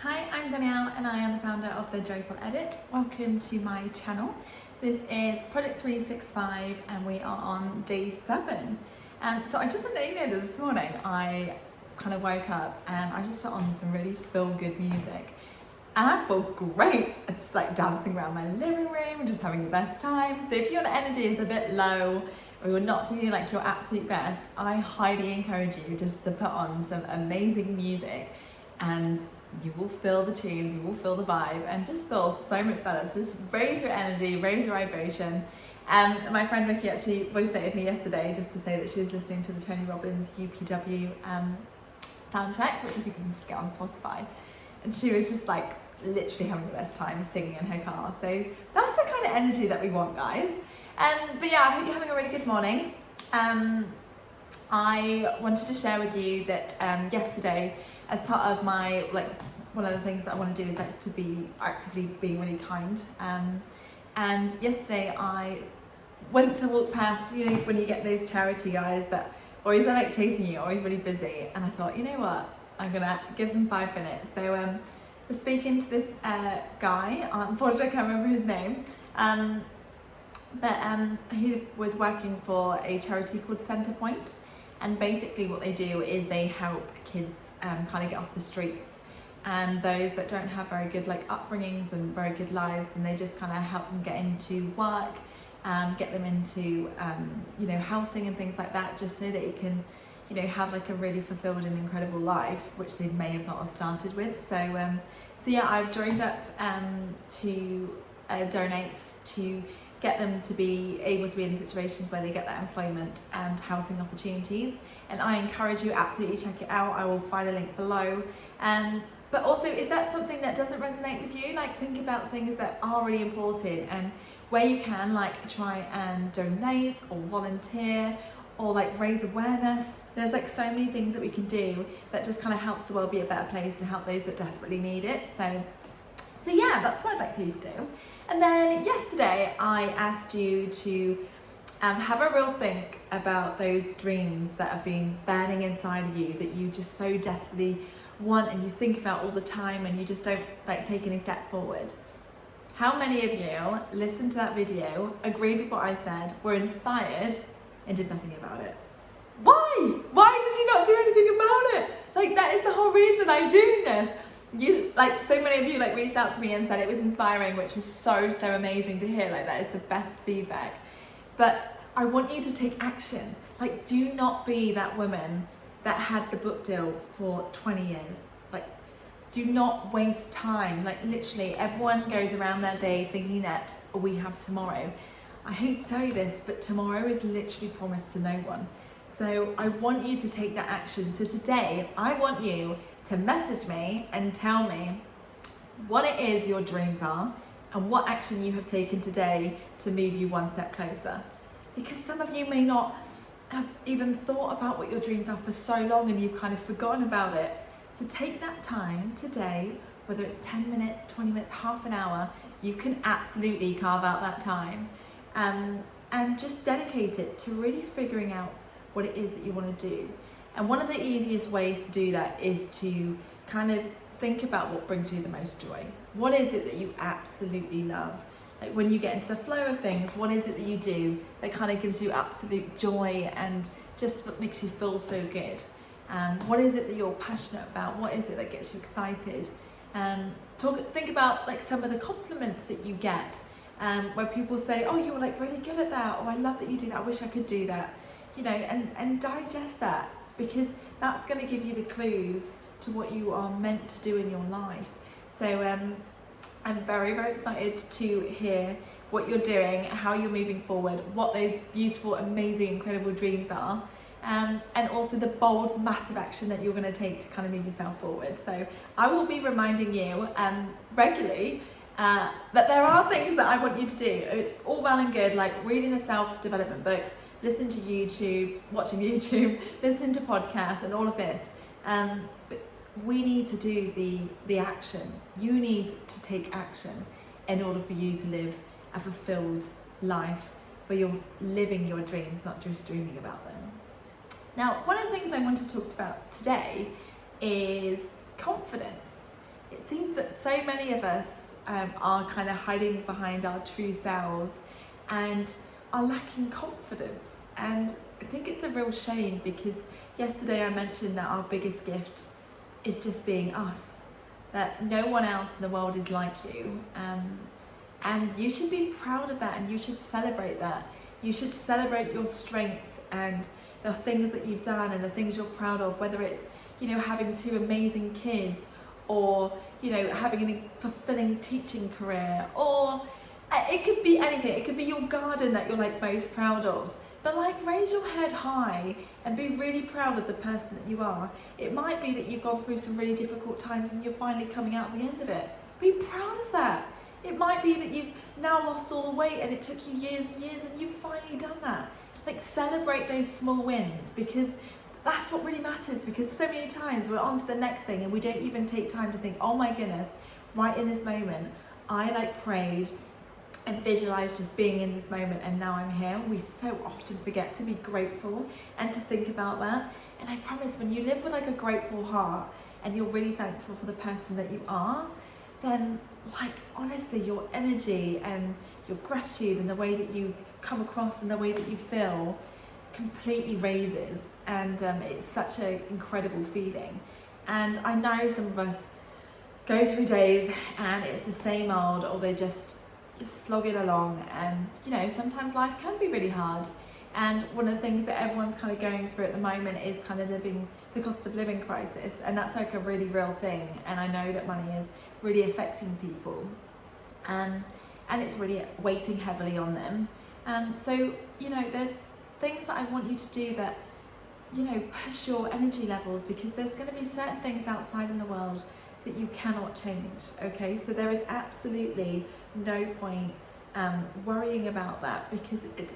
Hi, I'm Danielle and I am the founder of The Joyful Edit. Welcome to my channel. This is Project 365 and we are on day 7. So I just want to let you know that this morning I kind of woke up and I just put on some really feel-good music. And I feel great. I'm just like dancing around my living room and just having the best time. So if your energy is a bit low or you're not feeling like your absolute best, I highly encourage you just to put on some amazing music and you will feel the tunes, you will feel the vibe and just feel so much better. So just raise your energy, raise your vibration. My friend Vicky actually voice noted me yesterday just to say that she was listening to the Tony Robbins UPW soundtrack, which I think you can just get on Spotify. And she was just like literally having the best time singing in her car. So that's the kind of energy that we want, guys. But yeah, I hope you're having a really good morning. I wanted to share with you that yesterday, as part of my, one of the things that I want to do is to be actively being really kind. And yesterday I went to walk past, you know, when you get those charity guys that always are chasing you, always really busy. And I thought, you know what, I'm gonna give them 5 minutes. So I was speaking to this guy, unfortunately I can't remember his name, but he was working for a charity called Centrepoint. And basically what they do is they help kids kind of get off the streets and those that don't have very good upbringings and very good lives, and they just kind of help them get into work, get them into housing and things like that, just so that you can have a really fulfilled and incredible life, which they may have not started with. So yeah, I've joined up to donate to get them to be able to be in situations where they get that employment and housing opportunities. And I encourage you, absolutely check it out. I will find a link below. But also, if that's something that doesn't resonate with you, think about things that are really important, and where you can try and donate or volunteer or raise awareness. There's so many things that we can do that just kind of helps the world be a better place and help those that desperately need it. So yeah, that's what I'd like you to do. And then yesterday I asked you to have a real think about those dreams that have been burning inside of you that you just so desperately want and you think about all the time and you just don't take any step forward. How many of you listened to that video, agreed with what I said, were inspired and did nothing about it? Why? Why did you not do anything about it? That is the whole reason I'm doing this. You so many of you reached out to me and said it was inspiring, which was so amazing to hear. That is the best feedback. But I want you to take action. Do not be that woman that had the book deal for 20 years. Do not waste time. Literally everyone goes around their day thinking that we have tomorrow. I hate to tell you this, but tomorrow is literally promised to no one. So I want you to take that action. So today I want you to message me and tell me what it is your dreams are and what action you have taken today to move you one step closer. Because some of you may not have even thought about what your dreams are for so long and you've kind of forgotten about it. So take that time today, whether it's 10 minutes, 20 minutes, half an hour, you can absolutely carve out that time and just dedicate it to really figuring out what it is that you want to do. And one of the easiest ways to do that is to kind of think about what brings you the most joy. What is it that you absolutely love? When you get into the flow of things, what is it that you do that kind of gives you absolute joy and just makes you feel so good? What is it that you're passionate about? What is it that gets you excited? Think about some of the compliments that you get, where people say, oh, you're really good at that, or I love that you do that, I wish I could do that. And digest that, because that's going to give you the clues to what you are meant to do in your life. So I'm very excited to hear what you're doing, how you're moving forward, what those beautiful, amazing, incredible dreams are, and also the bold, massive action that you're going to take to kind of move yourself forward. So I will be reminding you regularly that there are things that I want you to do. It's all well and good, reading the self-development books, listening to YouTube, watching YouTube, listening to podcasts and all of this. But we need to do the action. You need to take action in order for you to live a fulfilled life where you're living your dreams, not just dreaming about them. Now, one of the things I want to talk about today is confidence. It seems that so many of us are kind of hiding behind our true selves and are lacking confidence. And I think it's a real shame, because yesterday I mentioned that our biggest gift is just being us, that no one else in the world is like you. And you should be proud of that, and you should celebrate that. You should celebrate your strengths and the things that you've done and the things you're proud of, whether it's, you know, having 2 amazing kids, or, you know, having a fulfilling teaching career, or it could be anything. It could be your garden that you're like most proud of. But like, raise your head high and be really proud of the person that you are. It might be that you've gone through some really difficult times and you're finally coming out the end of it. Be proud of that. It might be that you've now lost all the weight and it took you years and years and you've finally done that. Like, celebrate those small wins, because that's what really matters. Because so many times we're on to the next thing and we don't even take time to think, oh my goodness, right in this moment, I like prayed and visualize just being in this moment, and now I'm here. We so often forget to be grateful and to think about that. And I promise, when you live with like a grateful heart and you're really thankful for the person that you are, then like, honestly, your energy and your gratitude and the way that you come across and the way that you feel completely raises. And it's such an incredible feeling. And I know some of us go through days and it's the same old, or they just slog it along, and you know, sometimes life can be really hard. And one of the things that everyone's kind of going through at the moment is kind of the cost of living crisis, and that's like a really real thing. And I know that money is really affecting people, and it's really weighting heavily on them. So, you know, there's things that I want you to do that, you know, push your energy levels, because there's going to be certain things outside in the world that you cannot change. Okay, so there is absolutely no point worrying about that, because it's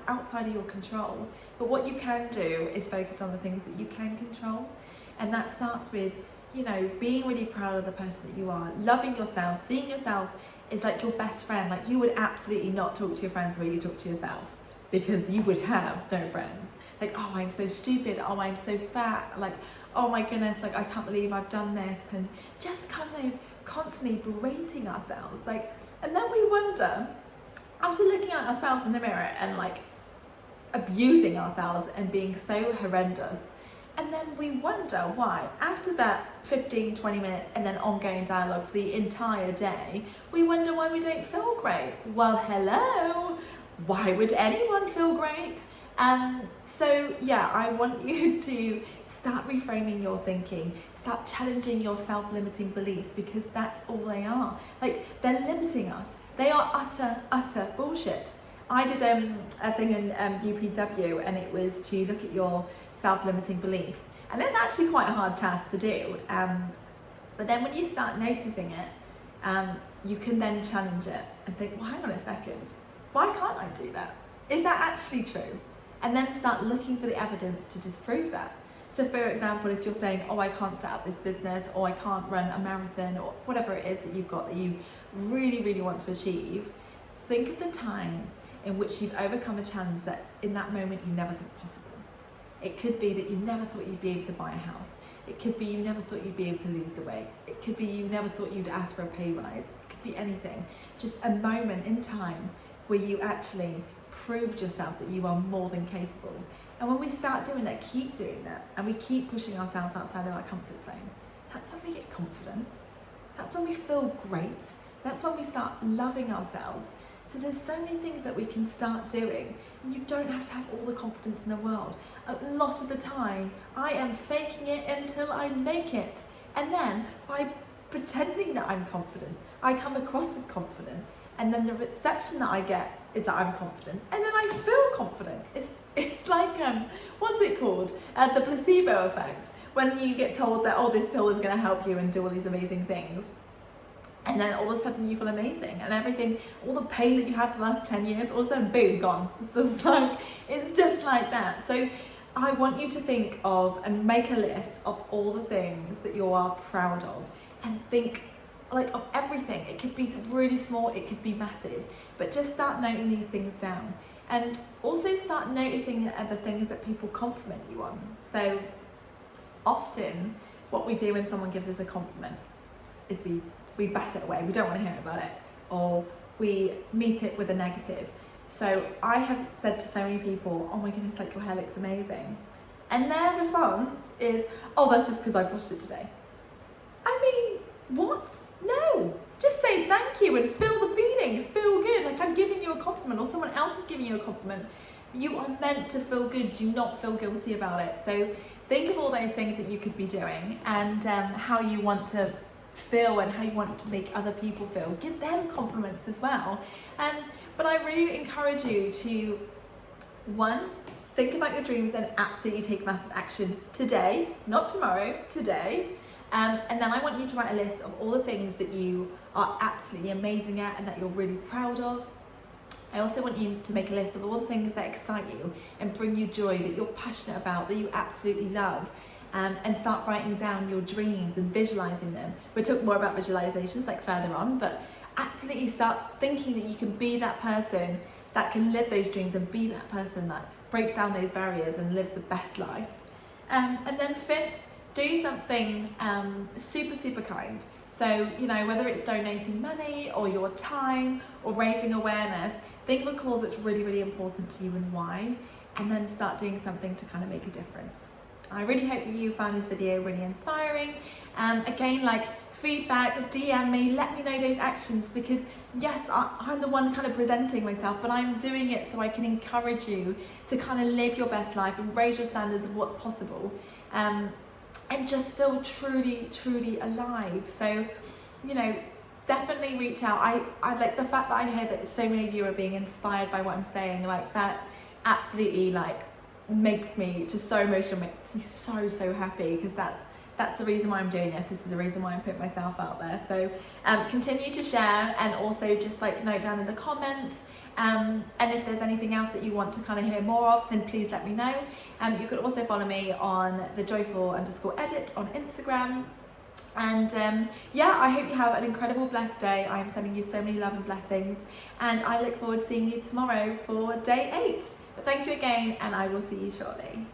outside of your control. But what you can do is focus on the things that you can control, and that starts with, you know, being really proud of the person that you are, loving yourself, seeing yourself as like your best friend. Like, you would absolutely not talk to your friends the way you talk to yourself, because you would have no friends. Like, oh, I'm so stupid, oh, I'm so fat, like, oh my goodness, like, I can't believe I've done this, and just kind of constantly berating ourselves. Like, and then we wonder, after looking at ourselves in the mirror and like abusing ourselves and being so horrendous, and then we wonder why, after that 15-20 minutes and then ongoing dialogue for the entire day, we wonder why we don't feel great. Well, hello, why would anyone feel great? So yeah, I want you to start reframing your thinking, start challenging your self-limiting beliefs, because that's all they are. Like, they're limiting us. They are utter bullshit. I did a thing in UPW, and it was to look at your self-limiting beliefs. And it's actually quite a hard task to do. But then when you start noticing it, you can then challenge it and think, well, hang on a second, why can't I do that? Is that actually true? And then start looking for the evidence to disprove that. So for example, if you're saying, oh, I can't set up this business, or I can't run a marathon, or whatever it is that you've got that you really, really want to achieve, think of the times in which you've overcome a challenge that in that moment you never thought possible. It could be that you never thought you'd be able to buy a house. It could be you never thought you'd be able to lose the weight. It could be you never thought you'd ask for a pay rise. It could be anything. Just a moment in time where you actually proved yourself that you are more than capable. And when we start doing that, keep doing that, and we keep pushing ourselves outside of our comfort zone, that's when we get confidence. That's when we feel great. That's when we start loving ourselves. So there's so many things that we can start doing, and you don't have to have all the confidence in the world. A lot of the time, I am faking it until I make it. And then by pretending that I'm confident, I come across as confident, and then the reception that I get is that I'm confident, and then I feel confident. It's like, what's it called? The placebo effect. When you get told that, oh, this pill is going to help you and do all these amazing things, and then all of a sudden you feel amazing, and everything, all the pain that you had for the last 10 years, all of a sudden, boom, gone. It's just like that. So I want you to think of and make a list of all the things that you are proud of, and think like of everything. It could be really small, it could be massive, but just start noting these things down, and also start noticing the things that people compliment you on. So often what we do when someone gives us a compliment, is we bat it away. We don't want to hear about it, or we meet it with a negative. So I have said to so many people, oh my goodness, like your hair looks amazing. And their response is, oh, that's just because I've washed it today. I mean, what? No, just say thank you and feel the feelings, feel good. Like I'm giving you a compliment or someone else is giving you a compliment. You are meant to feel good, do not feel guilty about it. So think of all those things that you could be doing and how you want to feel and how you want to make other people feel. Give them compliments as well. But I really encourage you to, one, think about your dreams and absolutely take massive action today, not tomorrow, today. And then I want you to write a list of all the things that you are absolutely amazing at and that you're really proud of. I also want you to make a list of all the things that excite you and bring you joy, that you're passionate about, that you absolutely love. And start writing down your dreams and visualizing them. We'll talk more about visualizations like further on, but absolutely start thinking that you can be that person that can live those dreams and be that person that breaks down those barriers and lives the best life. And then fifth, do something super kind. So, you know, whether it's donating money or your time or raising awareness, think of a cause that's really important to you and why, and then start doing something to kind of make a difference. I really hope that you found this video really inspiring. Again, like feedback, DM me, let me know those actions, because yes, I'm the one kind of presenting myself, but I'm doing it so I can encourage you to kind of live your best life and raise your standards of what's possible. And just feel truly alive. So, you know, definitely reach out. I like the fact that I hear that so many of you are being inspired by what I'm saying, like that absolutely like makes me just so emotional, makes me so happy, because that's the reason why I'm doing this. This is the reason why I'm putting myself out there. So continue to share, and also just like note down in the comments. And if there's anything else that you want to kind of hear more of, then please let me know. You could also follow me on the joyful_edit on Instagram. And yeah, I hope you have an incredible blessed day. I am sending you so many love and blessings, and I look forward to seeing you tomorrow for day 8. But thank you again, and I will see you shortly.